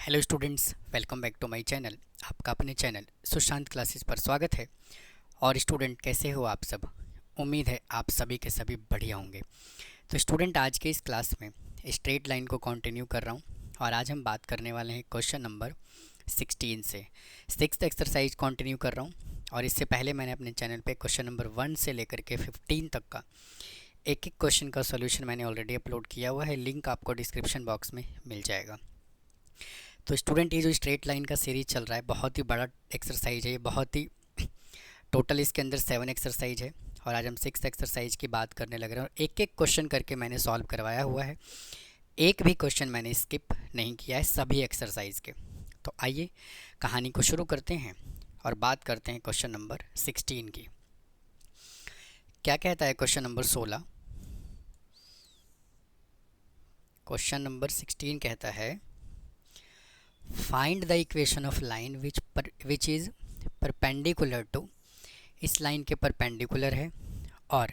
Hello students, welcome back to my channel. आपका अपने channel Sushant classes पर स्वागत है। और स्टूडेंट, कैसे हो आप सब? उम्मीद है आप सभी के सभी बढ़िया होंगे। तो स्टूडेंट, आज के इस क्लास में स्ट्रेट लाइन को कंटिन्यू कर रहा हूँ और आज हम बात करने वाले हैं क्वेश्चन नंबर 16 से। सिक्स्थ एक्सरसाइज कंटिन्यू कर रहा हूँ और इससे पहले मैंने अपने चैनल पे क्वेश्चन नंबर 1 से लेकर के 15 तक का एक एक क्वेश्चन का सोल्यूशन मैंने ऑलरेडी अपलोड किया हुआ है। लिंक आपको डिस्क्रिप्शन बॉक्स में मिल जाएगा। तो स्टूडेंट, ये जो स्ट्रेट लाइन का सीरीज चल रहा है बहुत ही बड़ा एक्सरसाइज है। ये बहुत ही टोटल इसके अंदर 7 एक्सरसाइज है और आज हम 6 एक्सरसाइज की बात करने लग रहे हैं। और एक एक क्वेश्चन करके मैंने सॉल्व करवाया हुआ है, एक भी क्वेश्चन मैंने स्किप नहीं किया है सभी एक्सरसाइज के। तो आइए कहानी को शुरू करते हैं और बात करते हैं क्वेश्चन नंबर 16 की। क्या कहता है क्वेश्चन नंबर 16? क्वेश्चन नंबर 16 कहता है, find the equation of line which is perpendicular to, इस लाइन के परपेंडिकुलर है और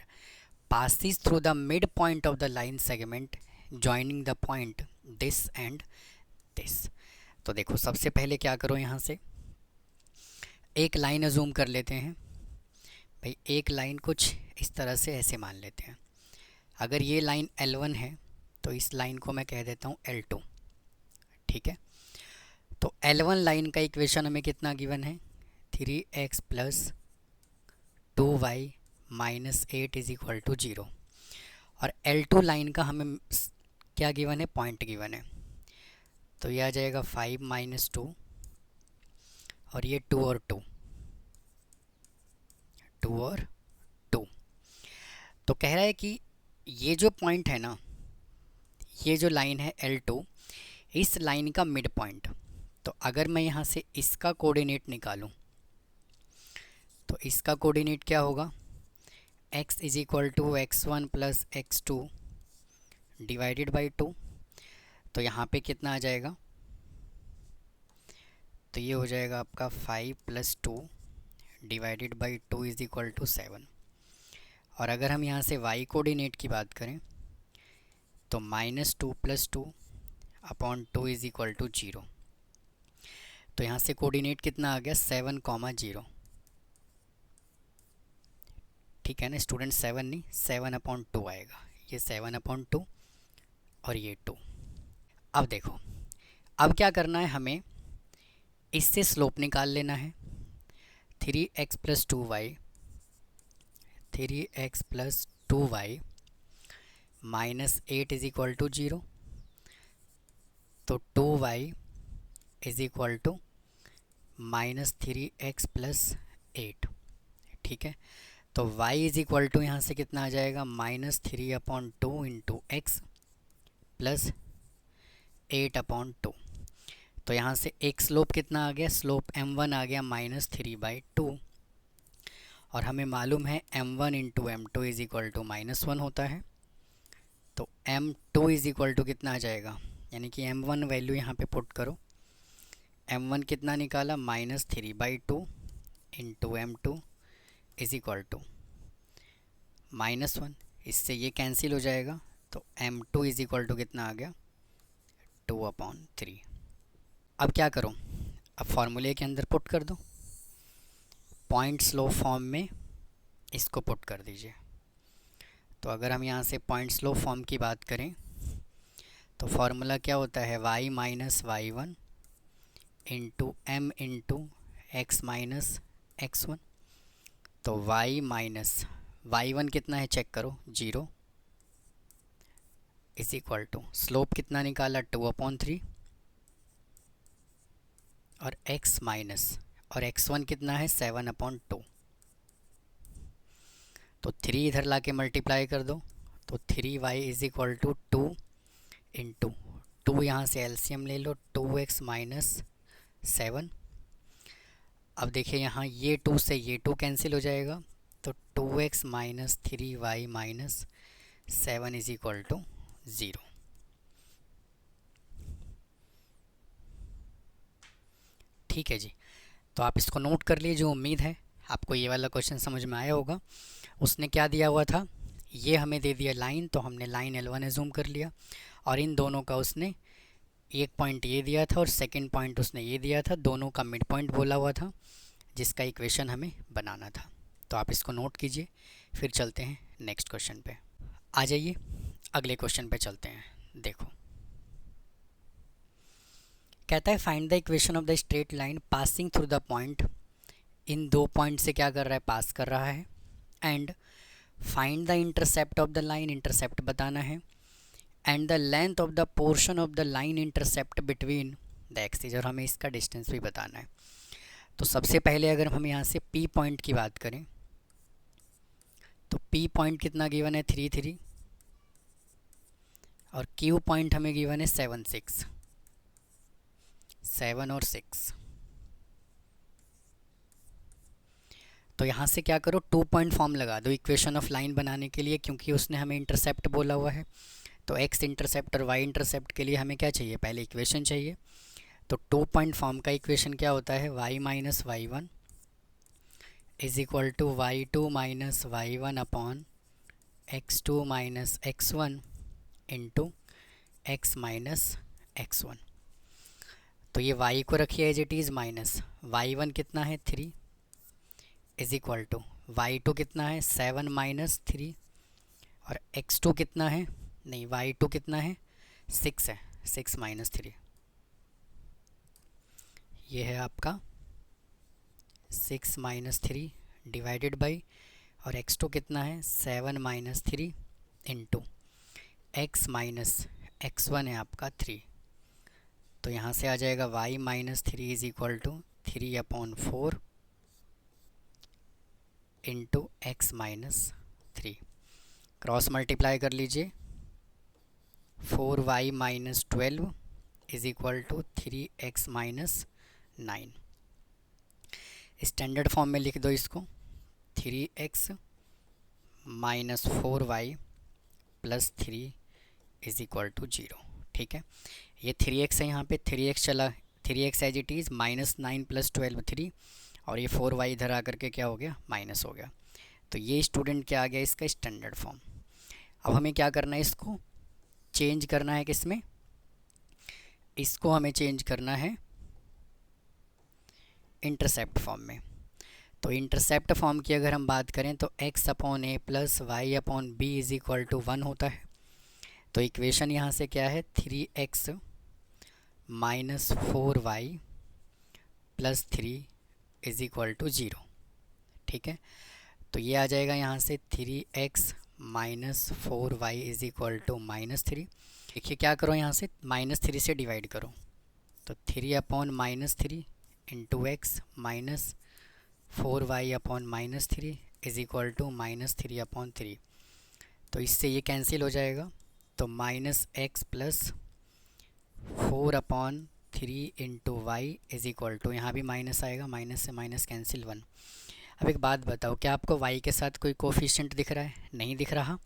passes through the mid point of the line segment joining the point this and this. तो देखो, सबसे पहले क्या करो, यहाँ से एक लाइन अजूम कर लेते हैं। भाई, एक लाइन कुछ इस तरह से ऐसे मान लेते हैं। अगर ये लाइन L1 है तो इस लाइन को मैं कह देता हूँ L2। ठीक है, तो L1 लाइन का इक्वेशन हमें कितना गिवन है? 3x plus 2y minus 8 is equal to 0। और L2 लाइन का हमें क्या गिवन है? पॉइंट गिवन है। तो ये आ जाएगा 5 माइनस 2 और ये 2 और 2, 2 और 2। तो कह रहा है कि ये जो पॉइंट है ना, ये जो लाइन है L2, इस लाइन का मिड पॉइंट। तो अगर मैं यहाँ से इसका कोऑर्डिनेट निकालूं तो इसका कोऑर्डिनेट क्या होगा? x is equal to x1 plus x2 divided by 2। तो यहाँ पे कितना आ जाएगा? तो ये हो जाएगा आपका 5 plus 2 divided by 2 is equal to 7। और अगर हम यहाँ से y कोऑर्डिनेट की बात करें तो minus 2 plus 2 upon 2 is equal to 0। तो यहाँ से कोऑर्डिनेट कितना आ गया? 7,0। ठीक है ना स्टूडेंट? 7 नहीं, 7/2 आएगा। ये 7/2 और ये 2। अब देखो, अब क्या करना है हमें? इससे स्लोप निकाल लेना है। 3x plus 2y, 3x plus 2y minus 8 is equal to 0। तो 2y is equal to minus 3x plus 8। ठीक है, तो y इज इक्वल टू यहाँ से कितना आ जाएगा? -3/2 इंटू एक्स प्लस 8/2। तो यहाँ से एक स्लोप कितना आ गया? स्लोप m1 आ गया -3/2। और हमें मालूम है m1 into m2 is equal to -1 होता है। तो m2 इज इक्वल टू कितना आ जाएगा? यानी कि m1 वैल्यू यहाँ पे पुट करो। m1 कितना निकाला? -3/2 into m2 is equal to -1। इससे ये कैंसिल हो जाएगा। तो m2 इज इक्वल टू कितना आ गया? 2/3। अब क्या करो? अब फॉर्मूले के अंदर पुट कर दो। पॉइंट स्लो फॉर्म में इसको पुट कर दीजिए। तो अगर हम यहाँ से पॉइंट स्लो फॉर्म की बात करें तो फॉर्मूला क्या होता है? y minus y1 into M into X minus x1। तो y माइनस y1 कितना है? चेक करो, 0 इज इक्वल टू स्लोप कितना निकाला? 2/3 और x माइनस और x1 कितना है? 7/2। तो 3 इधर ला के मल्टीप्लाई कर दो। तो 3y is equal to 2 into 2, यहाँ से एलसीएम ले लो, 2x माइनस 7। अब देखिए यहाँ ये 2 से ये 2 कैंसिल हो जाएगा। तो 2x minus 3y minus 7 is equal to 0। ठीक है जी, तो आप इसको नोट कर लीजिए। उम्मीद है आपको ये वाला क्वेश्चन समझ में आया होगा। उसने क्या दिया हुआ था? ये हमें दे दिया लाइन, तो हमने लाइन L1 एजूम कर लिया और इन दोनों का उसने एक पॉइंट ये दिया था और सेकंड पॉइंट उसने ये दिया था, दोनों का मिड पॉइंट बोला हुआ था जिसका इक्वेशन हमें बनाना था। तो आप इसको नोट कीजिए, फिर चलते हैं नेक्स्ट क्वेश्चन पे। आ जाइए अगले क्वेश्चन पे चलते हैं। देखो कहता है find the equation of the straight line passing through the point. इन दो पॉइंट से क्या कर रहा है, पास कर रहा है। And find the intercept of the line, intercept बताना है। And the length of the portion of the line intercept between the axis, और हमें इसका डिस्टेंस भी बताना है। तो सबसे पहले अगर हम यहाँ से P पॉइंट की बात करें तो P पॉइंट कितना गिवन है 3 3, और Q पॉइंट हमें गिवन है 7 6, 7 और 6। तो यहाँ से क्या करो, 2 पॉइंट फॉर्म लगा दो इक्वेशन ऑफ लाइन बनाने के लिए, क्योंकि उसने हमें इंटरसेप्ट बोला हुआ है। तो x इंटरसेप्ट और y इंटरसेप्ट के लिए हमें क्या चाहिए, पहले इक्वेशन चाहिए। तो 2 पॉइंट फॉर्म का इक्वेशन क्या होता है, y minus Y one is equal to Y two minus Y one upon X two minus X one into X minus X one. तो ये y को रखिए as it is minus Y one कितना है 3 is equal to Y two कितना है 7 minus 3, और X two कितना है, नहीं वाई टू कितना है 6 है, 6 माइनस 3, ये है आपका 6 माइनस 3 डिवाइडेड बाई, और एक्स टू कितना है 7 minus 3 into X minus X one है आपका 3। तो यहाँ से आ जाएगा y minus 3 is equal to 3/4 into X minus 3। Cross multiply कर लीजिए, 4y minus 12 is equal to 3x minus 9। Standard form में लिख दो इसको, 3x minus 4y plus 3 is equal to 0। ठीक है, ये 3x है, यहाँ पे 3x चला, 3x as it is minus 9 plus 12 3, और ये 4y इधर आकर के क्या हो गया, माइनस हो गया। तो ये स्टूडेंट क्या आ गया, इसका स्टैंडर्ड फॉर्म। अब हमें क्या करना है, इसको चेंज करना है किस में, इसको हमें चेंज करना है इंटरसेप्ट फॉर्म में। तो इंटरसेप्ट फॉर्म की अगर हम बात करें तो x upon A plus Y upon B is equal to 1 होता है। तो इक्वेशन यहाँ से क्या है, 3x minus 4y plus 3 is equal to 0। ठीक है, तो ये आ जाएगा यहाँ से 3x minus 4y is equal to minus 3। देखिए क्या करो, यहाँ से माइनस 3 से डिवाइड करो, तो 3 upon minus 3 into X minus 4y upon minus 3 is equal to minus 3 upon 3। तो इससे ये कैंसिल हो जाएगा, तो minus X plus 4 upon 3 into Y is equal to, यहाँ भी माइनस आएगा, माइनस से माइनस कैंसिल 1। अब एक बात बताओ, क्या आपको y के साथ कोई कोफिशिएंट दिख रहा है, नहीं दिख रहा।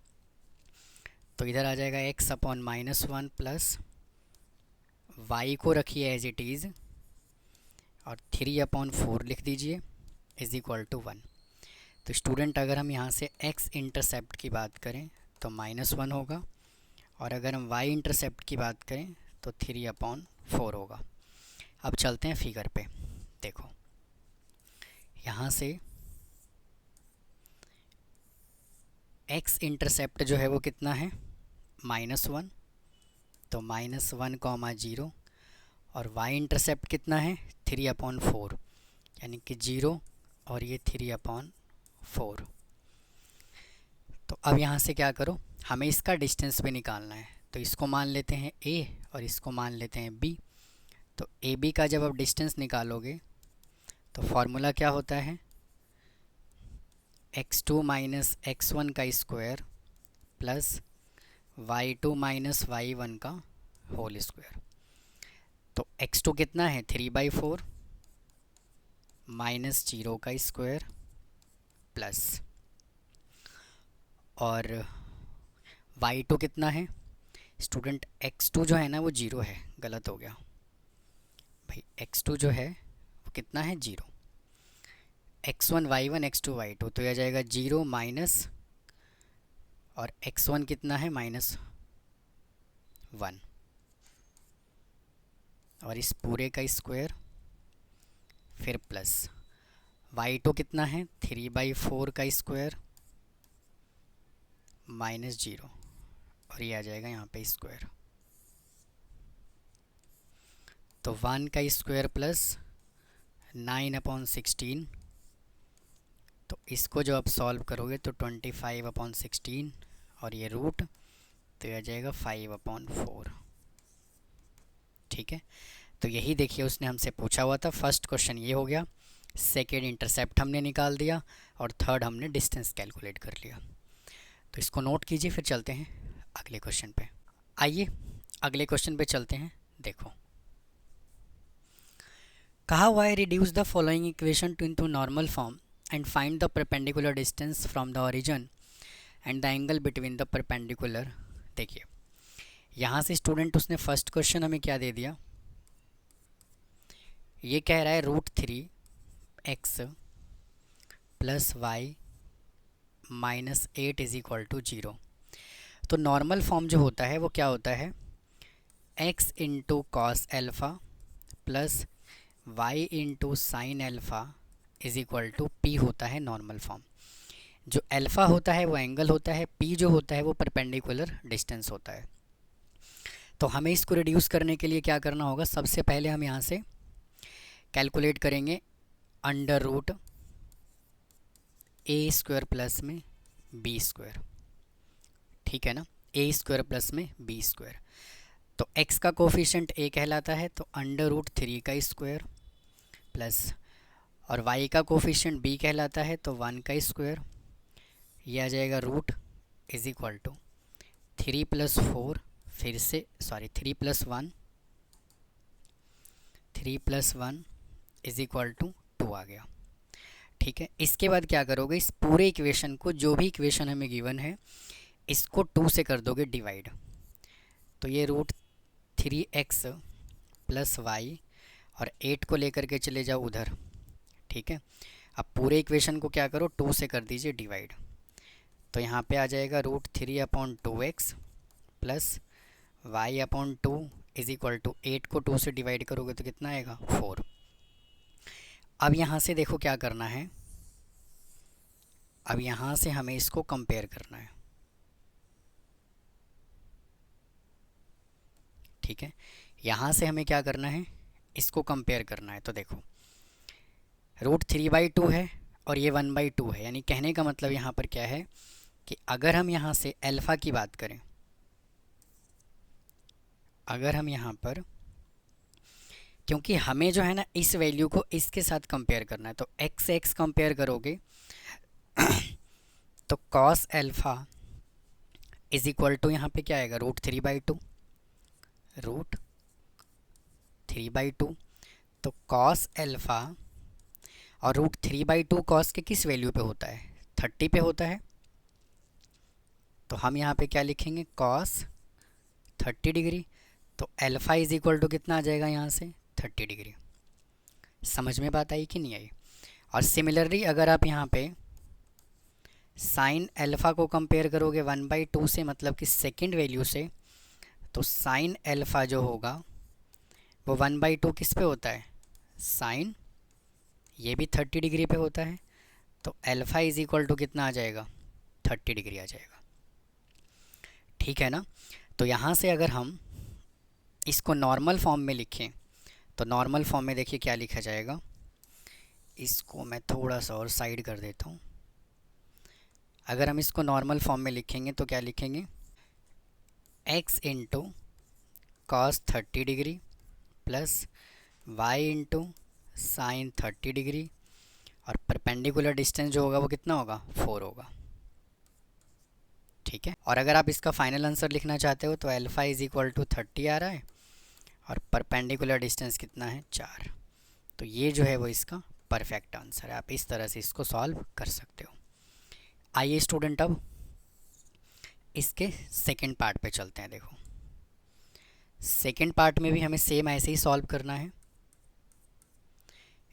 तो इधर आ जाएगा x upon minus 1 plus Y को रखिए एज इट इज़, और 3 अपॉन 4 लिख दीजिए इज इक्वल टू 1। तो स्टूडेंट अगर हम यहाँ से x इंटरसेप्ट की बात करें तो माइनस 1 होगा, और अगर हम y इंटरसेप्ट की बात करें तो 3 अपॉन 4 होगा। अब चलते हैं फिगर पे। देखो यहाँ से x इंटरसेप्ट जो है वो कितना है, -1, तो -1, 0, और y इंटरसेप्ट कितना है 3 अपॉन 4, यानी कि 0 और ये 3 अपॉन 4। तो अब यहाँ से क्या करो, हमें इसका डिस्टेंस भी निकालना है। तो इसको मान लेते हैं a और इसको मान लेते हैं b। तो ए बी का जब आप डिस्टेंस निकालोगे तो फॉर्मूला क्या होता है, x2 माइनस x1 का square plus y2 minus y1 का होल स्क्वायर। तो x2 कितना है 3/4 माइनस 0 का स्क्वायर प्लस, और y2 कितना है स्टूडेंट, x2 जो है ना वो 0 है, गलत हो गया भाई, x2 जो है वो कितना है 0, x1 y1 x2 y2, तो यह जाएगा 0 माइनस, और x1 कितना है -1। और इस पूरे का स्क्वायर, फिर प्लस y2 कितना है 3/4 का स्क्वायर माइनस 0, और ये आ जाएगा यहाँ पे स्क्वायर। तो 1 का स्क्वायर प्लस 9/16, तो इसको जो आप सॉल्व करोगे तो 25/16, और ये रूट, तो ये आ जाएगा 5/4। ठीक है, तो यही देखिए उसने हमसे पूछा हुआ था। फर्स्ट क्वेश्चन ये हो गया, सेकेंड इंटरसेप्ट हमने निकाल दिया, और थर्ड हमने डिस्टेंस कैलकुलेट कर लिया। तो इसको नोट कीजिए, फिर चलते हैं अगले क्वेश्चन पे। आइए अगले क्वेश्चन पे चलते हैं। देखो कहा हुआ है reduce the following equation two into normal form and find the perpendicular distance from the origin and the angle between the perpendicular. देखिए यहाँ से स्टूडेंट उसने फर्स्ट क्वेश्चन हमें क्या दे दिया, ये कह रहा है √3x + y - 8 = 0। तो नॉर्मल फॉर्म जो होता है वो क्या होता है, x × cos alpha plus y × sin alpha = p होता है नॉर्मल फॉर्म। जो अल्फ़ा होता है वो एंगल होता है, p जो होता है वो परपेंडिकुलर डिस्टेंस होता है। तो हमें इसको रिड्यूस करने के लिए क्या करना होगा, सबसे पहले हम यहाँ से कैलकुलेट करेंगे √a² प्लस में b²। ठीक है ना, a² प्लस में b²। तो x का कोफिशिएंट a कहलाता है, तो √3 का स्क्वायर प्लस, और y का कोफिशिएंट b कहलाता है, तो 1 का स्क्वायर। ये आ जाएगा रूट = 3 + 4, फिर से 3 + 1 = 2 आ गया। ठीक है, इसके बाद क्या करोगे, इस पूरे इक्वेशन को, जो भी इक्वेशन हमें गिवन है, इसको 2 से कर दोगे डिवाइड। तो ये √3x + y, और 8 को लेकर के चले जाओ उधर। ठीक है, अब पूरे इक्वेशन को क्या करो, 2 से कर दीजिए डिवाइड। तो यहाँ पे आ जाएगा √3/2x + y/2 = 8 को 2 से डिवाइड करोगे तो कितना आएगा 4। अब यहाँ से देखो क्या करना है, अब यहाँ से हमें इसको कंपेयर करना है। ठीक है, यहाँ से हमें क्या करना है, इसको कंपेयर करना है। तो देखो √3/2 है और ये 1/2 है, यानी कहने का मतलब यहाँ पर क्या है कि अगर हम यहाँ से अल्फ़ा की बात करें, अगर हम यहाँ पर, क्योंकि हमें जो है ना इस वैल्यू को इसके साथ कंपेयर करना है, तो x से x कंपेयर करोगे तो cos अल्फ़ा = यहाँ पे क्या आएगा, √3/2। तो cos अल्फ़ा, और √3/2 cos के किस वैल्यू पे होता है, 30 पे होता है। तो हम यहाँ पे क्या लिखेंगे, cos 30 डिग्री। तो अल्फ़ा = कितना आ जाएगा यहाँ से, 30 डिग्री। समझ में बात आई कि नहीं आई। और सिमिलरली अगर आप यहाँ पे साइन अल्फ़ा को कंपेयर करोगे 1/2 से, मतलब कि सेकंड वैल्यू से, तो साइन अल्फ़ा जो होगा वो 1/2 किस पे होता है, साइन, ये भी 30 डिग्री पे होता है। तो अल्फ़ा = कितना आ जाएगा, 30 डिग्री आ जाएगा। ठीक है ना, तो यहाँ से अगर हम इसको नॉर्मल फॉर्म में लिखें, तो नॉर्मल फॉर्म में देखिए क्या लिखा जाएगा, इसको मैं थोड़ा सा और साइड कर देता हूँ। अगर हम इसको नॉर्मल फॉर्म में लिखेंगे तो क्या लिखेंगे, x × cos 30 degree plus y × sin 30 degree, और परपेंडिकुलर डिस्टेंस जो होगा वो कितना होगा, 4 होगा। ठीक है, और अगर आप इसका फाइनल आंसर लिखना चाहते हो तो अल्फ़ा = 30 आ रहा है, और परपेंडिकुलर डिस्टेंस कितना है, 4। तो ये जो है वो इसका परफेक्ट आंसर है। आप इस तरह से इसको सॉल्व कर सकते हो। आइए स्टूडेंट अब इसके सेकंड पार्ट पे चलते हैं। देखो सेकंड पार्ट में भी हमें सेम ऐसे ही सॉल्व करना है।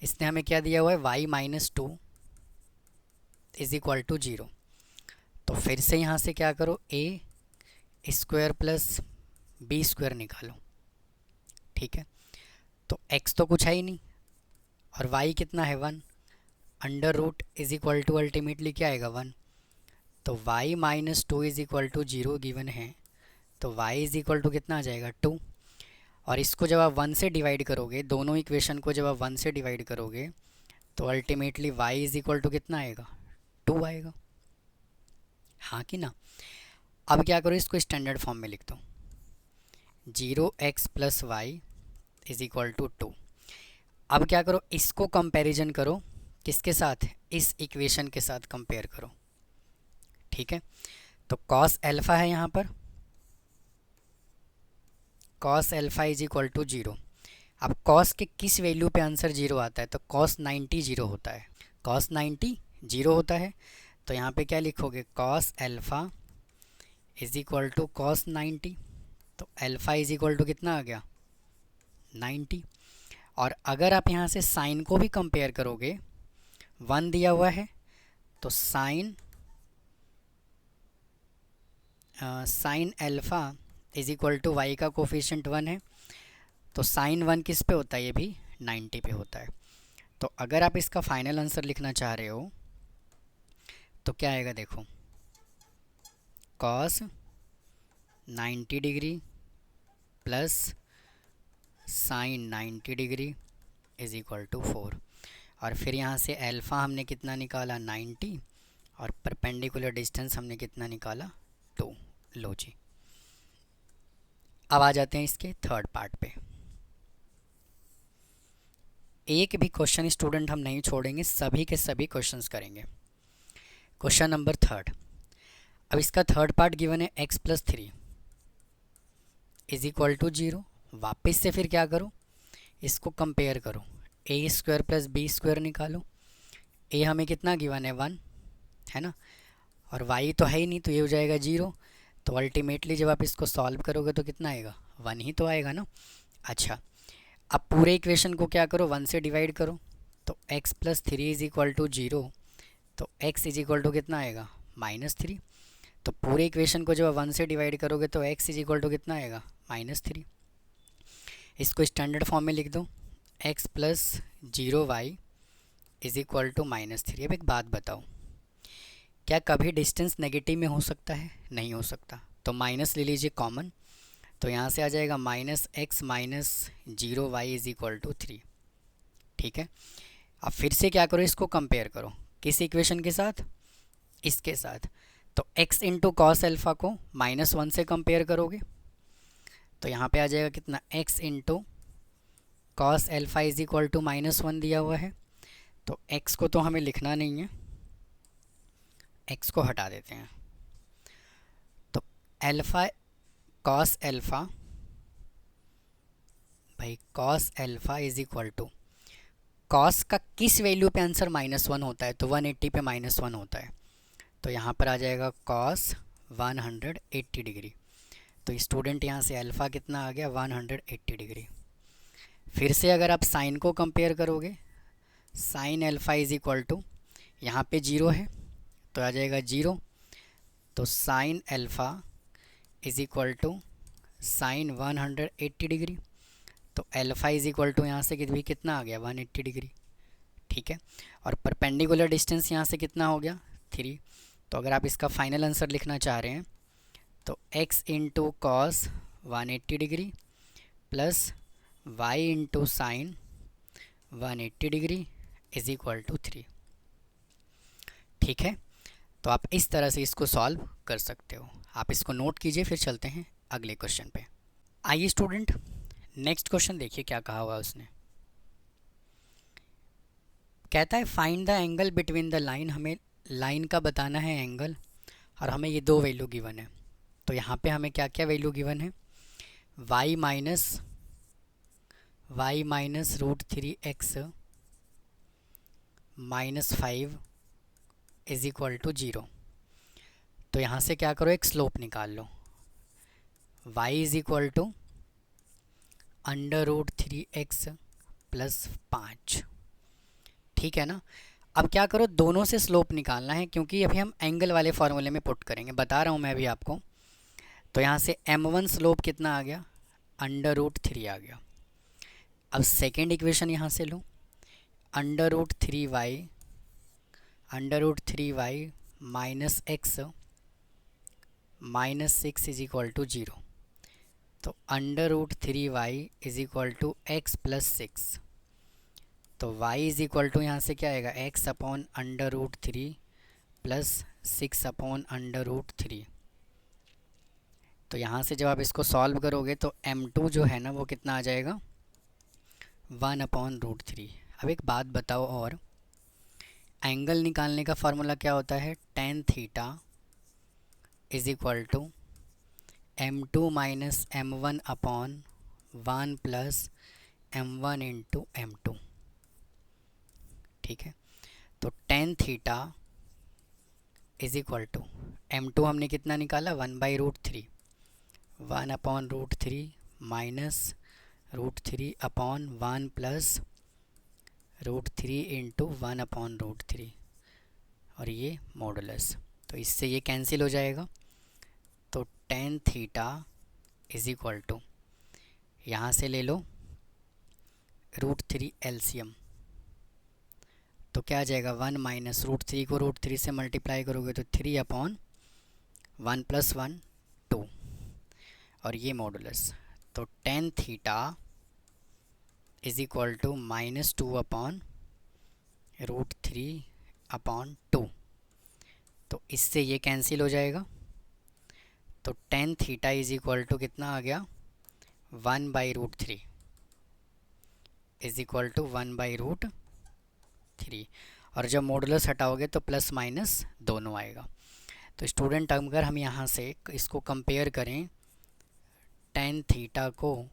इसने हमें क्या दिया हुआ है, y - 2 = 0। तो फिर से यहाँ से क्या करो, a² + b² निकालो। ठीक है, तो x तो कुछ है ही नहीं, और y कितना है 1, under root is equal to ultimately क्या आएगा 1। तो y minus 2 is equal to 0 given है, तो y इज इक्वल टू कितना आ जाएगा 2। और इसको जब आप 1 से डिवाइड करोगे, दोनों इक्वेशन को जब आप 1 से डिवाइड करोगे, तो ultimately y is equal to कितना आएगा 2 आएगा, हाँ कि ना। अब क्या करो, इसको स्टैंडर्ड फॉर्म में लिख दो, 0x plus Y is equal to 2। अब क्या करो, इसको कंपैरिजन करो किसके साथ, इस इक्वेशन के साथ कंपेयर करो, ठीक है। तो कॉस एल्फा है यहाँ पर, cos alpha is equal to 0। अब कॉस के किस वैल्यू पे आंसर 0 आता है, तो कॉस 90 0 होता है, कॉस 90 0 होता है। तो यहाँ पे क्या लिखोगे, cos alpha is equal to cos 90। तो एल्फा इज इक्वल टू कितना आ गया 90। और अगर आप यहाँ से साइन को भी कंपेयर करोगे, 1 दिया हुआ है, तो sine alpha is equal to Y का कोफिशिएंट 1 है, तो साइन 1 किस पे होता है, ये भी 90 पे होता है। तो अगर आप इसका फाइनल आंसर लिखना चाह रहे हो तो क्या आएगा, देखो cos 90 degree plus sine 90 degree is equal to 4। और फिर यहाँ से एल्फ़ा हमने कितना निकाला 90, और परपेंडिकुलर डिस्टेंस हमने कितना निकाला 2। लो जी, अब आ जाते हैं इसके थर्ड पार्ट पे। एक भी क्वेश्चन स्टूडेंट हम नहीं छोड़ेंगे, सभी के सभी क्वेश्चंस करेंगे। क्वेश्चन नंबर थर्ड, अब इसका थर्ड पार्ट गिवन है x plus 3 is equal to 0। वापस से फिर क्या करो, इसको कंपेयर करो, A square plus B square निकालो। ए हमें कितना गिवन है 1, है ना, और y तो है ही नहीं, तो ये हो जाएगा 0। तो अल्टीमेटली जब आप इसको सॉल्व करोगे तो कितना आएगा 1 ही तो आएगा ना। अच्छा, अब पूरे इक्वेशन को क्या करो, 1 से डिवाइड करो, तो x plus 3 is equal to 0। तो x इज इक्वल टू कितना आएगा -3। तो पूरे इक्वेशन को जब 1 से डिवाइड करोगे तो x इज इक्वल टू कितना आएगा -3। इसको स्टैंडर्ड फॉर्म में लिख दो, x plus 0y is equal to -3। अब एक बात बताओ, क्या कभी डिस्टेंस नेगेटिव में हो सकता है, नहीं हो सकता। तो माइनस ले लीजिए कॉमन, तो यहाँ से आ जाएगा -x minus 0y is equal to 3, ठीक है। अब फिर से क्या करो, इसको कंपेयर करो किस इक्वेशन के साथ, इसके साथ। तो x इंटू कॉस एल्फ़ा को -1 से कंपेयर करोगे, तो यहाँ पे आ जाएगा कितना, x into cos alpha is equal to -1 दिया हुआ है। तो x को तो हमें लिखना नहीं है, x को हटा देते हैं। तो एल्फ़ा कॉस एल्फ़ा, भाई cos alpha is equal to, cos का किस वैल्यू पे आंसर -1 होता है, तो 180 पे -1 होता है। तो यहाँ पर आ जाएगा कॉस 180 डिग्री। तो स्टूडेंट यहाँ से अल्फ़ा कितना आ गया 180 डिग्री। फिर से अगर आप साइन को कंपेयर करोगे, sine alpha is equal to, यहाँ पे 0 है तो आ जाएगा 0। तो sine alpha is equal to sine 180 degree. तो एल्फ़ा इज इक्वल टू यहाँ से भी कितना आ गया 180 डिग्री, ठीक है। और परपेंडिकुलर डिस्टेंस यहाँ से कितना हो गया 3। तो अगर आप इसका फाइनल आंसर लिखना चाह रहे हैं तो x into cos 180 degree plus y into sine 180 degree is equal to 3, ठीक है। तो आप इस तरह से इसको सॉल्व कर सकते हो। आप इसको नोट कीजिए, फिर चलते हैं अगले क्वेश्चन पे। आइए स्टूडेंट, नेक्स्ट क्वेश्चन देखिए क्या कहा हुआ उसने। कहता है find the angle between the line, हमें लाइन का बताना है एंगल, और हमें ये 2 वैल्यू गिवन है। तो यहाँ पे हमें क्या क्या वैल्यू गिवन है, y minus √3x minus 5 is equal to 0। तो यहाँ से क्या करो, एक स्लोप निकाल लो, y is equal to √3x plus 5, ठीक है ना। अब क्या करो, दोनों से स्लोप निकालना है, क्योंकि अभी हम एंगल वाले फॉर्मूले में पुट करेंगे, बता रहा हूँ मैं अभी आपको। तो यहाँ से m1 स्लोप कितना आ गया √3 आ गया, अब सेकेंड इक्वेशन यहाँ से लो, under root three y minus x minus 6 is equal to 0। तो under root three y is equal to x plus 6। तो y इज इक्वल टू यहाँ से क्या आएगा, x upon under root three plus 6 upon under root three. तो यहाँ से जब आप इसको सॉल्व करोगे तो m2 जो है ना वो कितना आ जाएगा, 1 अपॉन रूट थ्री। अब एक बात बताओ, और एंगल निकालने का फार्मूला क्या होता है, tan theta is equal to m2 minus m1 upon 1 plus m1 into m2। ठीक है, तो tan theta is equal to m2 हमने कितना निकाला, 1/√3, 1 upon root three minus root three upon 1 plus root three into 1 upon root three, और ये modulus. तो इससे ये कैंसिल हो जाएगा। तो tan theta is equal to, यहाँ से ले लो √3 एलसीएम, तो क्या आ जाएगा, 1 माइनस रूट थ्री को रूट थ्री से मल्टीप्लाई करोगे तो 3 अपॉन 1 प्लस 1 2, और ये मॉडुलस। तो tan theta is equal to -2 upon √3 upon 2। तो इससे ये कैंसिल हो जाएगा। तो tan theta is equal to कितना आ गया, 1/√3 इज इक्वल टू 1/√3। और जब मॉडुलस हटाओगे तो प्लस माइनस दोनों आएगा। तो स्टूडेंट अगर हम यहाँ से इसको कंपेयर करें, tan थीटा को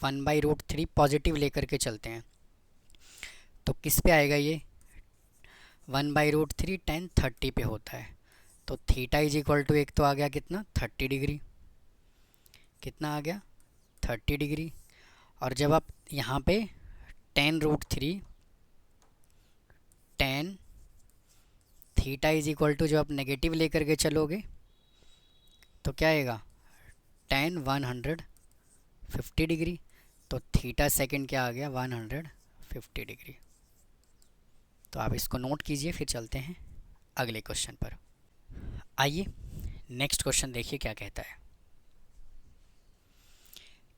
1/√3 पॉजिटिव लेकर के चलते हैं तो किस पे आएगा, ये 1/√3 tan 30 पे होता है। तो थीटा इज इक्वल टू एक तो आ गया कितना, 30 डिग्री, कितना आ गया 30 डिग्री। और जब आप यहाँ पे tan√3 tan theta is equal to, जब आप नेगेटिव लेकर के चलोगे तो क्या आएगा, tan 150 डिग्री। तो थीटा सेकंड क्या आ गया, 150 डिग्री। तो आप इसको नोट कीजिए, फिर चलते हैं अगले क्वेश्चन पर। आइए नेक्स्ट क्वेश्चन देखिए क्या कहता है।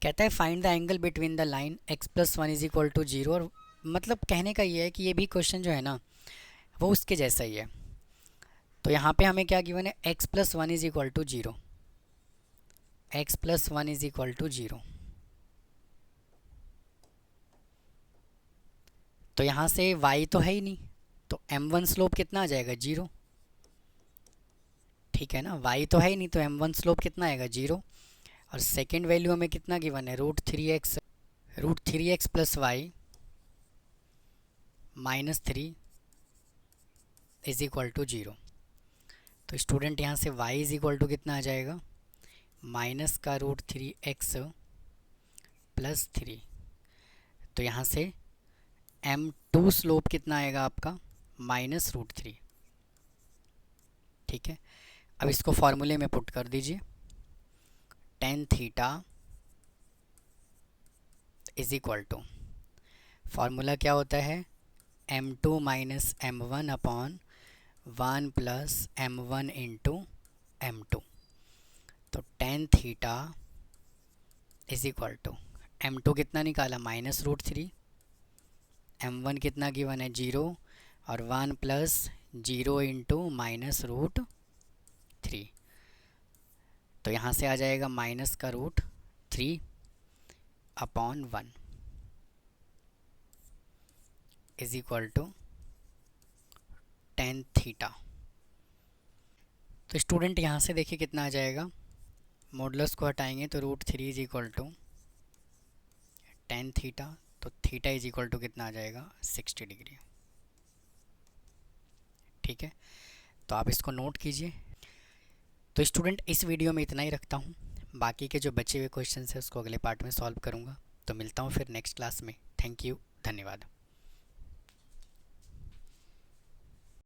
कहता है find the angle between the line x plus 1 is equal to 0। और मतलब कहने का ये है कि ये भी क्वेश्चन जो है ना वो उसके जैसा ही है। तो यहाँ पे हमें क्या गिवन है, x plus 1 is equal to 0, x plus 1 is equal to 0। तो यहाँ से y तो है ही नहीं, तो m1 स्लोप कितना आ जाएगा, 0। ठीक है ना, y तो है ही नहीं, तो m1 स्लोप कितना आएगा, 0। और सेकेंड वैल्यू हमें कितना गिवन है, √3x plus Y minus 3 is equal to 0। तो स्टूडेंट यहाँ से y इज इक्वल टू कितना आ जाएगा, माइनस का √3x प्लस 3। तो यहाँ से m2 स्लोप कितना आएगा आपका, -√3। ठीक है, अब इसको फॉर्मूले में पुट कर दीजिए। tan theta is equal to, formula क्या होता है, m2 minus m1 upon 1 plus m1 into m2। तो tan theta is equal to, m2 कितना निकाला, -√3, m1 कितना गिवन है, 0, और 1 प्लस 0 इंटू -√3। तो यहाँ से आ जाएगा माइनस का √3 upon 1 is equal to tan theta. तो स्टूडेंट यहाँ से देखिए कितना आ जाएगा, मॉडुलस को हटाएंगे तो √3 is equal to tan theta. तो थीटा इज इक्वल टू कितना आ जाएगा, 60 डिग्री। ठीक है, तो आप इसको नोट कीजिए। तो स्टूडेंट इस वीडियो में इतना ही रखता हूँ, बाकी के जो बचे हुए क्वेश्चन हैं उसको अगले पार्ट में सॉल्व करूँगा। तो मिलता हूँ फिर नेक्स्ट क्लास में। थैंक यू, धन्यवाद।